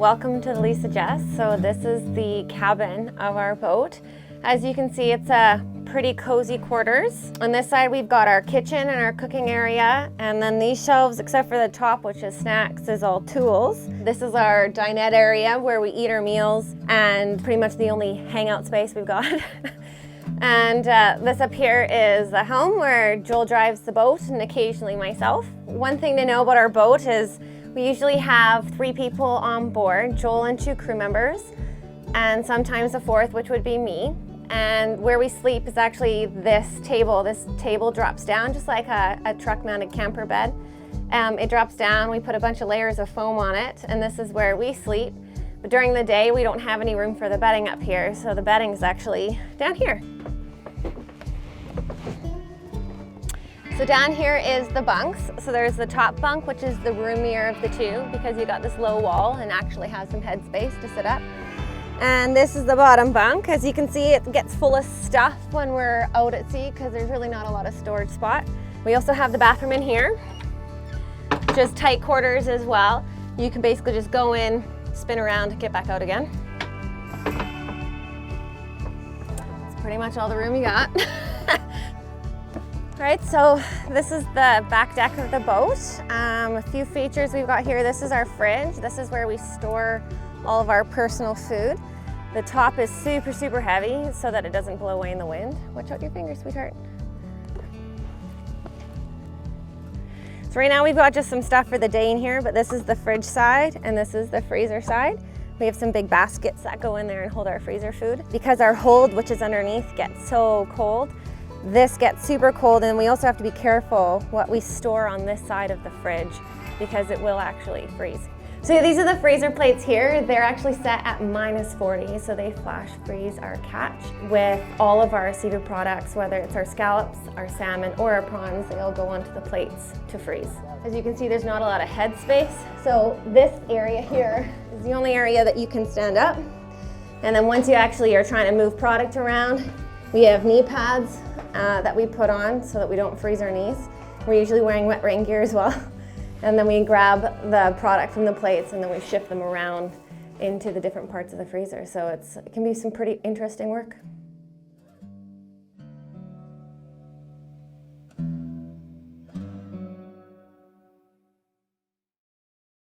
Welcome to the Lisa Jess. So this is the cabin of our boat. As you can see, it's a pretty cozy quarters. On this side, we've got our kitchen and our cooking area. And then these shelves, except for the top, which is snacks, is all tools. This is our dinette area where we eat our meals and pretty much the only hangout space we've got. And this up here is the helm where Joel drives the boat and occasionally myself. One thing to know about our boat is we usually have 3 people on board, Joel and 2 crew members, and sometimes a 4th, which would be me. And where we sleep is actually this table. This table drops down just like a truck-mounted camper bed. It drops down, we put a bunch of layers of foam on it, and this is where we sleep. But during the day, we don't have any room for the bedding up here, so the bedding is actually down here. So down here is the bunks. So there's the top bunk, which is the roomier of the 2 because you got this low wall and actually has some headspace to sit up. And this is the bottom bunk. As you can see, it gets full of stuff when we're out at sea because there's really not a lot of storage spot. We also have the bathroom in here, just tight quarters as well. You can basically just go in, spin around, get back out again. That's pretty much all the room you got. All right, so this is the back deck of the boat. A few features we've got here. This is our fridge. This is where we store all of our personal food. The top is super, super heavy so that it doesn't blow away in the wind. Watch out your fingers, sweetheart. So right now we've got just some stuff for the day in here, but this is the fridge side and this is the freezer side. We have some big baskets that go in there and hold our freezer food. Because our hold, which is underneath, gets so cold, this gets super cold, and we also have to be careful what we store on this side of the fridge because it will actually freeze. So these are the freezer plates here. They're actually set at -40, so they flash freeze our catch. With all of our seafood products, whether it's our scallops, our salmon, or our prawns, they all go onto the plates to freeze. As you can see, there's not a lot of head space. So this area here is the only area that you can stand up. And then once you actually are trying to move product around, we have knee pads that we put on so that we don't freeze our knees. We're usually wearing wet rain gear as well. And then we grab the product from the plates and then we shift them around into the different parts of the freezer. So it can be some pretty interesting work.